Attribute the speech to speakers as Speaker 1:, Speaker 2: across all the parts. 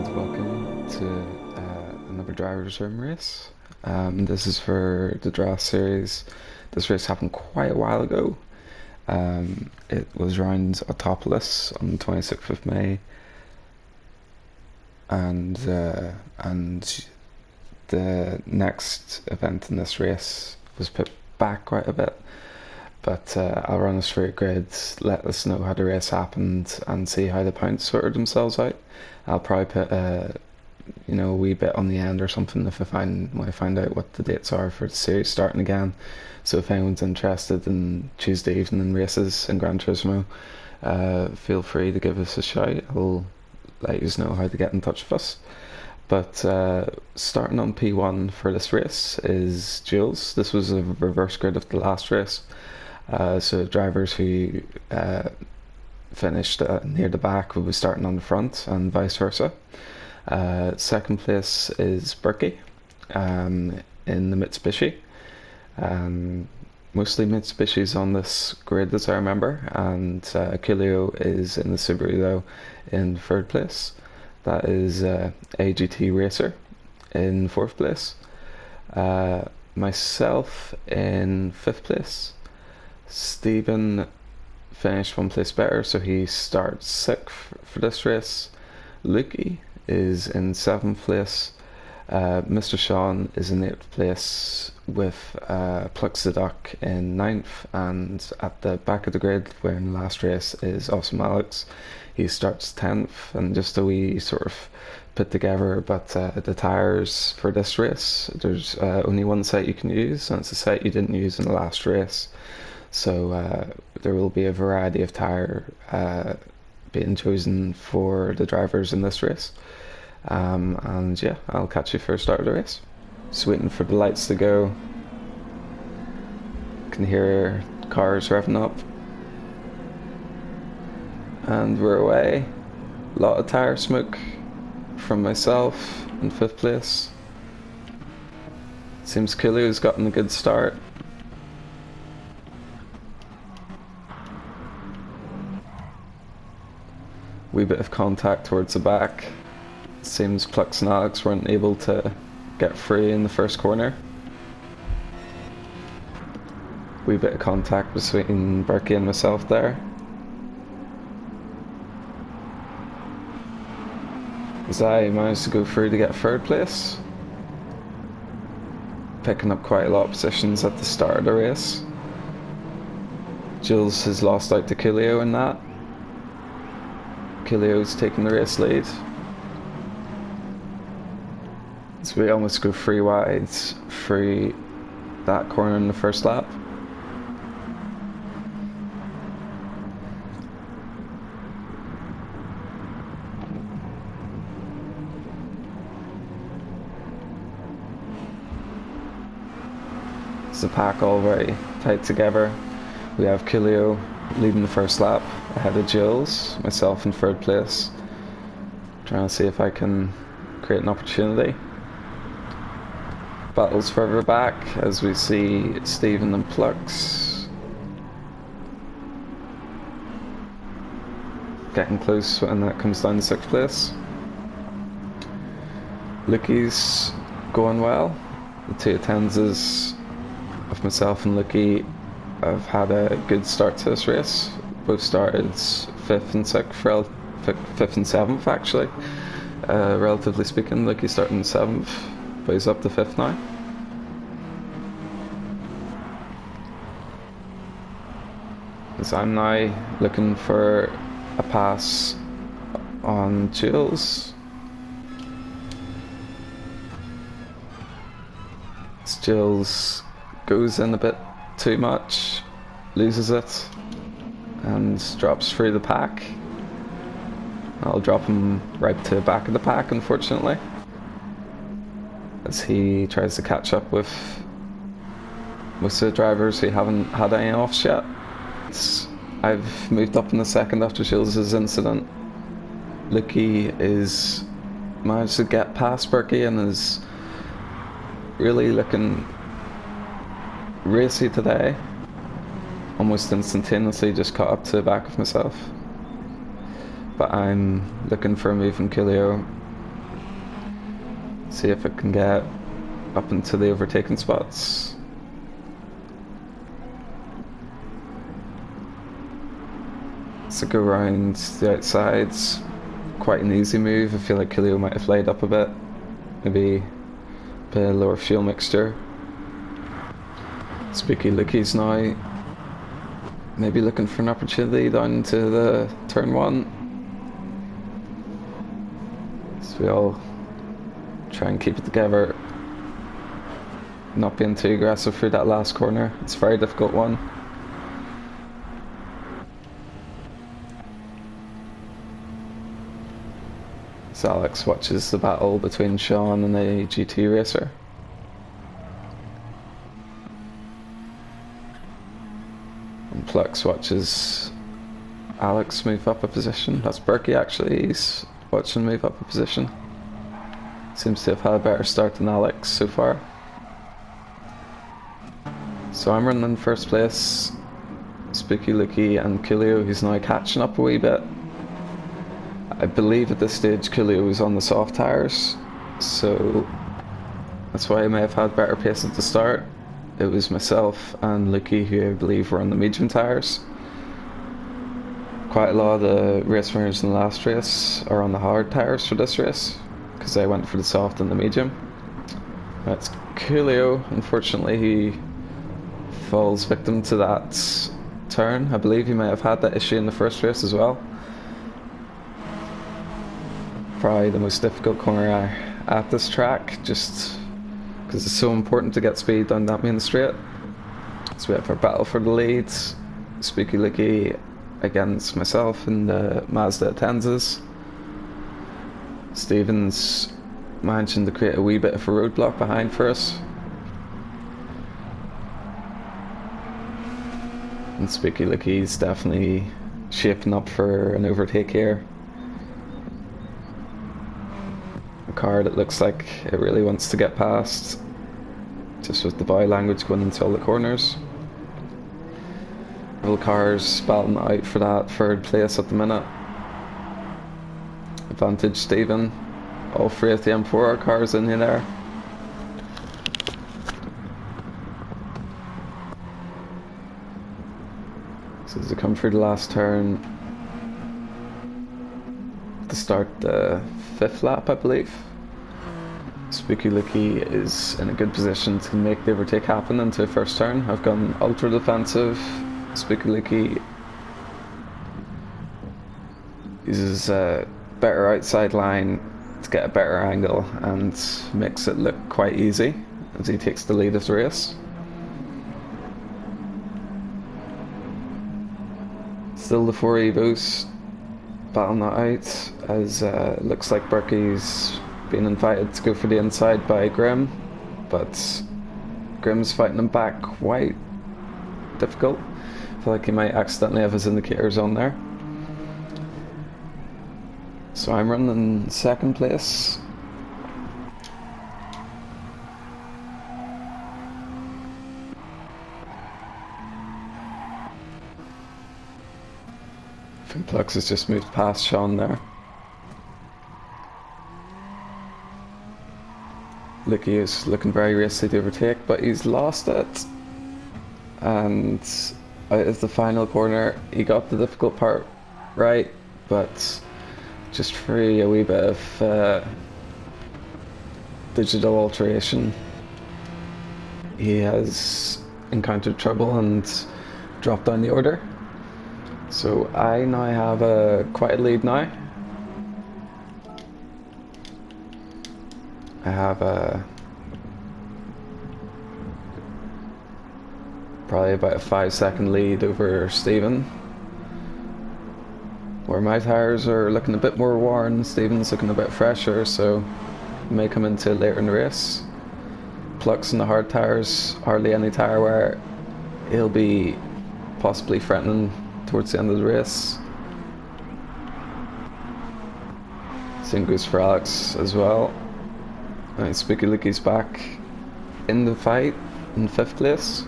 Speaker 1: welcome to another driver's room race. This is for the Drass series. This race happened quite a while ago. It was round Autopolis on the 26th of May, and the next event in this race was put back quite a bit. But I'll run us through a grid, let us know how the race happened, and see how the points sorted themselves out. I'll probably put a wee bit on the end or something if when I find out what the dates are for the series starting again. So if anyone's interested in Tuesday evening races in Gran Turismo, feel free to give us a shout. I'll let you know how to get in touch with us. But starting on P1 for this race is Jules. This was a reverse grid of the last race. So drivers who finished near the back will be starting on the front and vice versa. Second place is Berkey in the Mitsubishi. Mostly Mitsubishis on this grid as I remember, and Kilio is in the Subaru though in third place. That is AGT Racer in fourth place. Myself in fifth place. Stephen finished one place better, so he starts sixth for this race. Lukey is in seventh place. Mr. Sean is in eighth place with Plux the Duck in ninth, and at the back of the grid where in the last race is Awesome Alex. He starts 10th, and just a wee sort of put together, but the tyres for this race, there's only one set you can use, and it's a set you didn't use in the last race. So there will be a variety of tyre being chosen for the drivers in this race. And yeah, I'll catch you for the start of the race. Just waiting for the lights to go. Can hear cars revving up. And we're away. A lot of tyre smoke from myself in fifth place. Seems Kulu's gotten a good start. Wee bit of contact towards the back. Seems Plux and Alex weren't able to get free in the first corner. Wee bit of contact between Berkey and myself there. As I managed to go through to get third place. Picking up quite a lot of positions at the start of the race. Jules has lost out to Kilio in that. Kilio's taking the race lead. So we almost go 3 wide through that corner in the first lap. It's the pack all very tight together. We have Kilio leading the first lap ahead of Jules, myself in third place. Trying to see if I can create an opportunity. Battles further back as we see Stephen and Plux getting close when that comes down to sixth place. Lukey's going well. The two attendants of myself and Lukey have had a good start to this race. Both started 5th and 6th, 5th and 7th actually. Relatively speaking, Lukey starting 7th, but he's up to 5th now. So I'm now looking for a pass on Jules. Jules goes in a bit too much, loses it, and drops through the pack. I'll drop him right to the back of the pack, unfortunately, as he tries to catch up with most of the drivers who haven't had any offs yet. I've moved up in the second after Jules' incident. Lukey is managed to get past Berkey and is really looking racy today. Almost instantaneously just caught up to the back of myself. But I'm looking for a move from Kilio See if it can get up into the overtaking spots. So go around the outsides. Quite an easy move. I feel like Coolio might have laid up a bit. Maybe a bit of lower fuel mixture. Spooky Lookies now. Maybe looking for an opportunity down to the turn 1. So we all try and keep it together. Not being too aggressive through that last corner. It's a very difficult one. So Alex watches the battle between Sean and a GT racer. And Plux watches Alex move up a position. That's Berkey actually, he's watching move up a position. Seems to have had a better start than Alex so far. So I'm running in first place. Spooky Looky and Coolio, who's now catching up a wee bit. I believe at this stage Coolio was on the soft tyres, so that's why I may have had better pace at the start. It was myself and Looky who I believe were on the medium tyres. Quite a lot of the race winners in the last race are on the hard tyres for this race, because I went for the soft and the medium. That's Coolio. Unfortunately, he falls victim to that turn. I believe he may have had that issue in the first race as well. Probably the most difficult corner at this track, just because it's so important to get speed down that main straight. So we have our battle for the lead. Spooky Looky against myself in the Mazda Tenzas. Stephen's managing to create a wee bit of a roadblock behind for us. And Spooky Looky's definitely shaping up for an overtake here. A car that looks like it really wants to get past, just with the body language going into all the corners. Several cars battling out for that third place at the minute. Advantage Stephen. All three of the M4 cars in there. So as they come through the last turn, to start the 5th lap, I believe, Spooky Looky is in a good position to make the overtake happen into the first turn. I've gone ultra defensive. Spooky Looky uses a better outside line to get a better angle and makes it look quite easy as he takes the lead of the race. Still the 4 Evos battling that out, as looks like Berkey's been invited to go for the inside by Grim, but Grim's fighting him back quite difficult. I feel like he might accidentally have his indicators on there. So I'm running in second place. I think Plux has just moved past Sean there. Looky is looking very racy to overtake, but he's lost it. And out of the final corner, he got the difficult part right, but just through a wee bit of digital alteration, he has encountered trouble and dropped down the order. So I now have quite a lead now. I have probably about a 5-second lead over Stephen, where my tyres are looking a bit more worn. Stephen's looking a bit fresher, so may come into later in the race. Plux in the hard tyres, hardly any tyre wear. He'll be possibly threatening towards the end of the race. Same goes for Alex as well. Right, Spooky Looky's back in the fight in 5th place.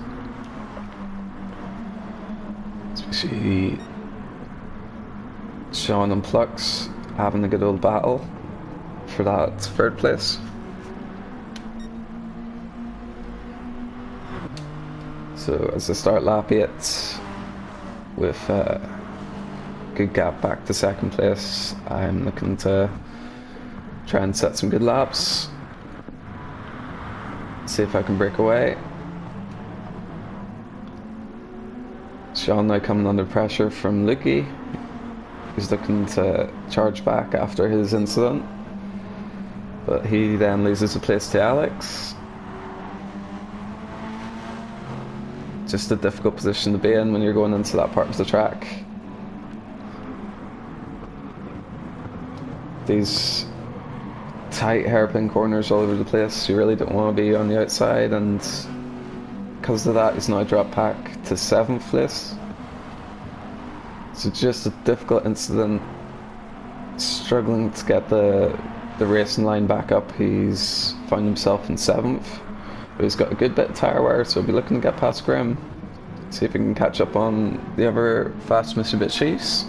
Speaker 1: Especially Sean and Plux having a good old battle for that 3rd place. So as I start lap 8 with a good gap back to second place, I'm looking to try and set some good laps, see if I can break away. Sean now coming under pressure from Lukey. He's looking to charge back after his incident, but he then loses a place to Alex. Just a difficult position to be in when you're going into that part of the track. These tight hairpin corners all over the place, you really don't want to be on the outside, and because of that he's now dropped back to 7th place. So just a difficult incident, struggling to get the racing line back up. He's found himself in 7th, but he's got a good bit of tyre wear, so he'll be looking to get past Grim, see if he can catch up on the other fast Mitsubishis,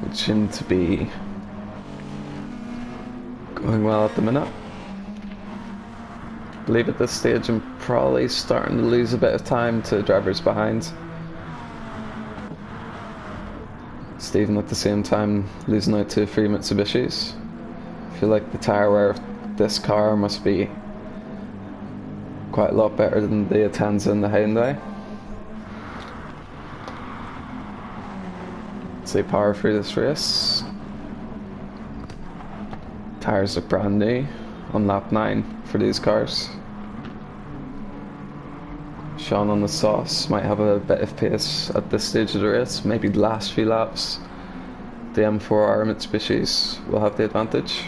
Speaker 1: which seem to be going well at the minute. I believe at this stage I'm probably starting to lose a bit of time to drivers behind. Stephen at the same time losing out to 3 Mitsubishis. I feel like the tyre wear of this car must be quite a lot better than the Atenza and the Hyundai. So they power through this race. Tyres look brand new on lap 9 for these cars. Sean on the sauce might have a bit of pace at this stage of the race. Maybe the last few laps the M4R Mitsubishis will have the advantage.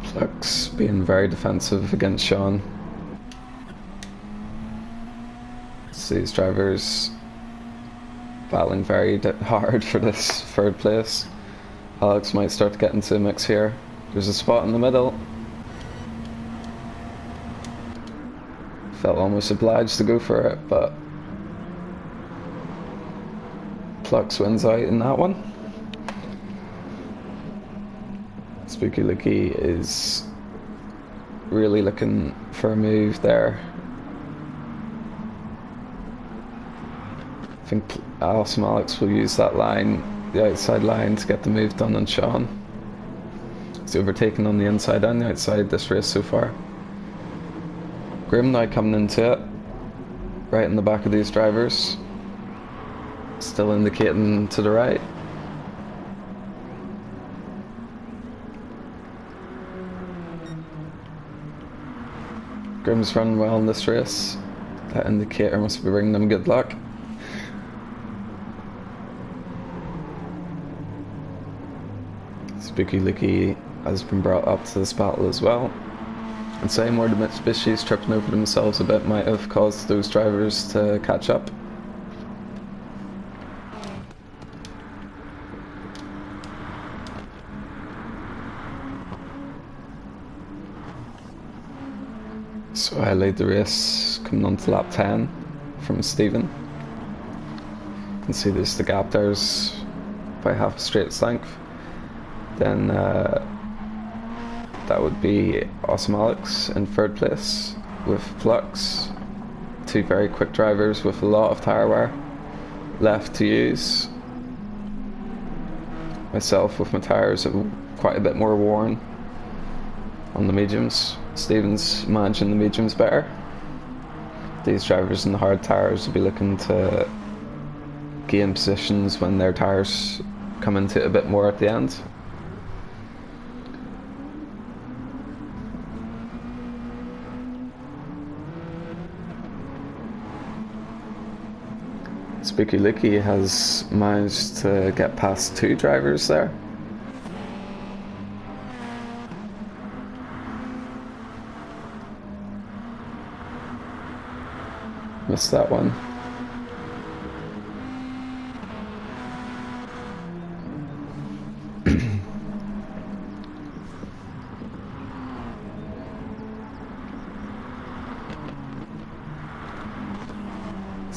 Speaker 1: Flux being very defensive against Sean. These drivers battling very hard for this 3rd place. Alex might start to get into the mix here. There's a spot in the middle. Felt almost obliged to go for it, but Flux wins out in that one. Spooky Lukey is really looking for a move there. I think Awesome Alex will use that line, the outside line, to get the move done on Sean. He's overtaken on the inside and the outside this race so far. Grim now coming into it, right in the back of these drivers. Still indicating to the right. Grim's running well in this race. That indicator must be bringing them good luck. Spooky Lukey has been brought up to this battle as well. And same where the Mitsubishis tripping over themselves a bit might have caused those drivers to catch up. So I lead the race coming on to lap 10 from Stephen. You can see there's the gap there's by half a straight length. Then that would be Awesome Alex in 3rd place with Flux. 2 very quick drivers with a lot of tyre wear left to use. Myself with my tyres quite a bit more worn on the mediums. Stephen's managing the mediums better. These drivers in the hard tyres will be looking to gain positions when their tyres come into it a bit more at the end. Spooky Lukey has managed to get past 2 drivers there. Missed that one.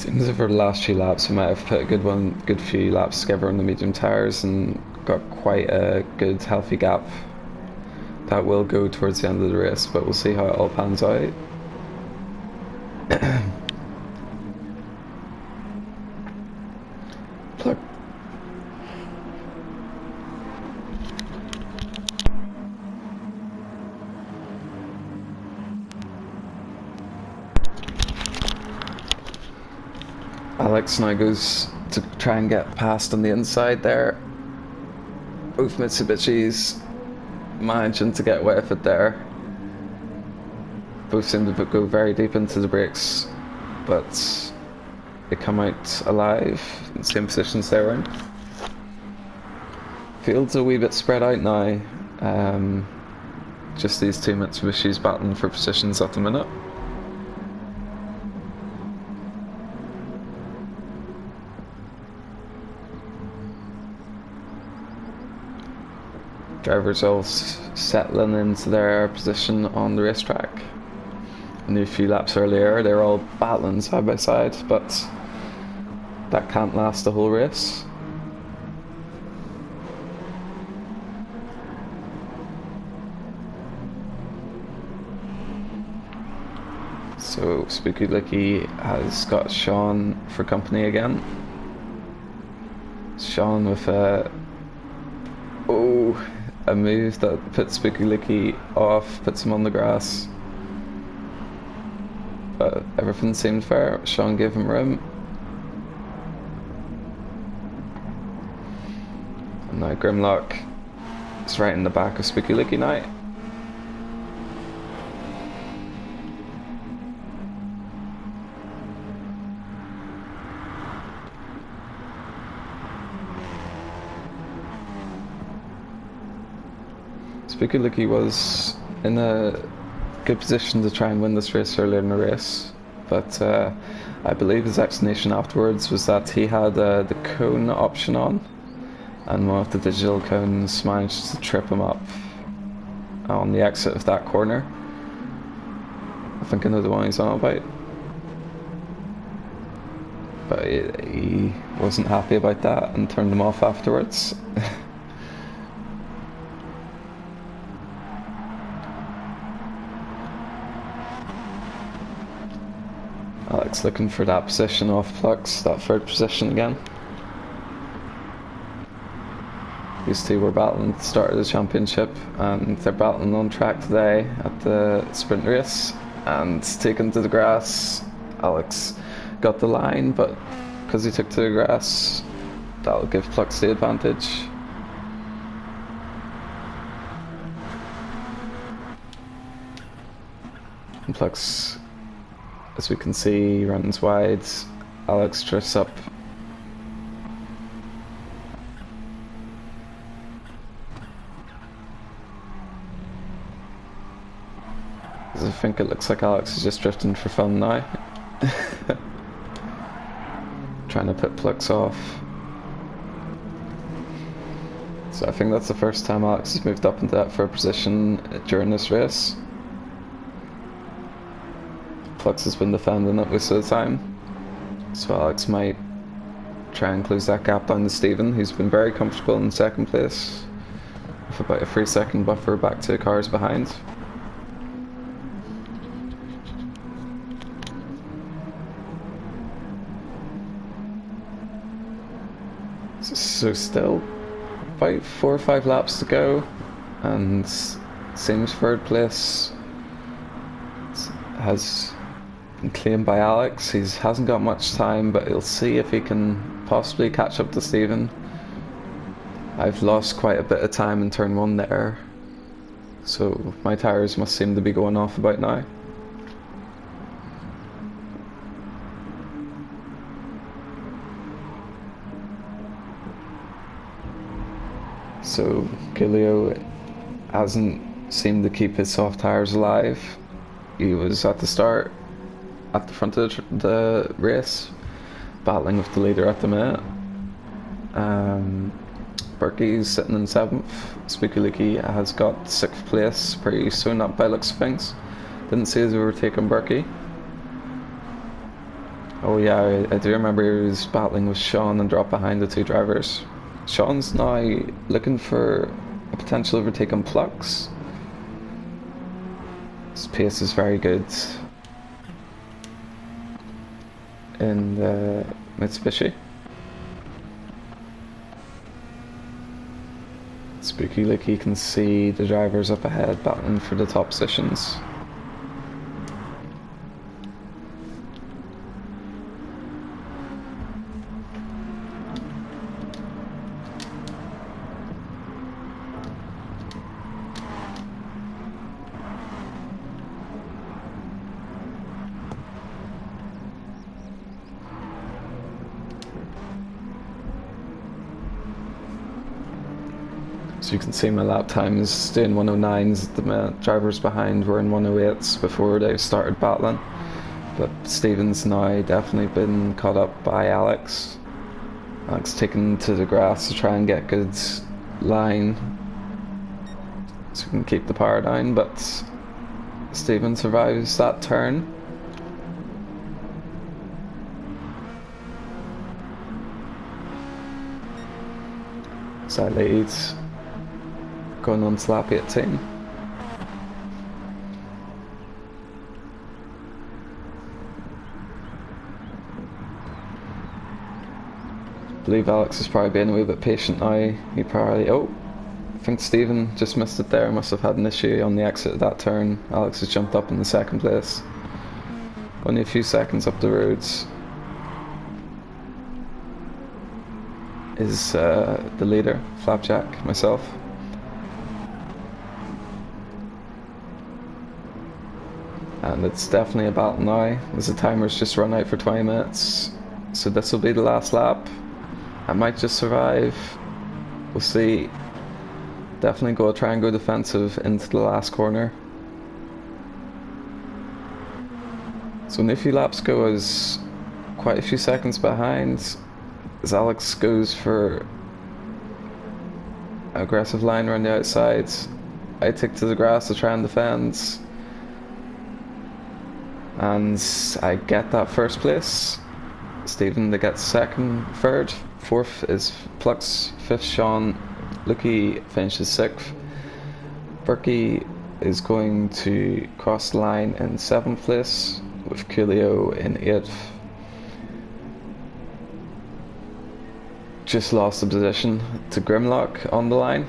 Speaker 1: Seems over the last few laps we might have put a good few laps together on the medium tyres and got quite a good healthy gap. That will go towards the end of the race, but we'll see how it all pans out. Plug. Alex now goes to try and get past on the inside there. Both Mitsubishis managing to get away with it there. Both seem to go very deep into the brakes, but they come out alive in the same positions they were in. Field's a wee bit spread out now. Just these two Mitsubishis battling for positions at the minute. Drivers all settling into their position on the racetrack. Only a few laps earlier they were all battling side by side, but that can't last the whole race. So Spooky Licky has got Sean for company again. Sean with a move that puts Spooky Licky off, puts him on the grass. But everything seemed fair. Sean gave him room. And now Grimlock is right in the back of Spooky Licky now. Spooky Licky was in a good position to try and win this race earlier in the race, but I believe his explanation afterwards was that he had the cone option on, and one of the digital cones managed to trip him up on the exit of that corner. I think I know the one he's on about. But he wasn't happy about that and turned him off afterwards. Alex looking for that position off Plux, that third position again. These two were battling at the start of the championship, and they're battling on track today at the sprint race and taken to the grass. Alex got the line, but because he took to the grass, that'll give Plux the advantage. And Plux, as we can see, runs wide. Alex drifts up. I think it looks like Alex is just drifting for fun now. Trying to put Plux off. So I think that's the first time Alex has moved up into that third position during this race. Plux has been defending it most of the time, so Alex might try and close that gap down to Stephen, who's been very comfortable in second place with about a 3-second buffer back to the cars behind. So still about 4 or 5 laps to go, and seems third place has been claimed by Alex. He hasn't got much time, but he'll see if he can possibly catch up to Stephen. I've lost quite a bit of time in turn 1 there, so my tyres must seem to be going off about now. So Gilio hasn't seemed to keep his soft tyres alive. He was at the start, at the front of the race, battling with the leader at the minute. Berkey's sitting in 7th. Spooky Licky has got 6th place, pretty sewn up by looks of things. Didn't see us overtaking Berkey. Oh yeah, I do remember he was battling with Sean and dropped behind the two drivers. Sean's now looking for a potential overtake on Plux. His pace is very good in the Mitsubishi. Spooky like you can see the drivers up ahead battling for the top positions. So you can see my lap time is doing 109s, the drivers behind were in 108s before they started battling. But Stephen's now definitely been caught up by Alex. Alex taken to the grass to try and get good line so we can keep the power down, but Stephen survives that turn. So that leads going on to lap 18. I believe Alex is probably being a wee bit patient now. He probably, oh, I think Stephen just missed it there. Must have had an issue on the exit of that turn. Alex has jumped up in the second place. Only a few seconds up the roads. Is the leader, Flapjack, myself. And it's definitely a battle now, as the timer's just run out for 20 minutes. So this will be the last lap. I might just survive. We'll see. Definitely try and go defensive into the last corner. So only a few laps go, is quite a few seconds behind, as Alex goes for an aggressive line around the outside. I take to the grass to try and defend. And I get that first place. Stephen to get second, third, fourth is Plux, fifth Sean, Lucky finishes sixth. Berkey is going to cross the line in seventh place, with Coolio in eighth. Just lost the position to Grimlock on the line.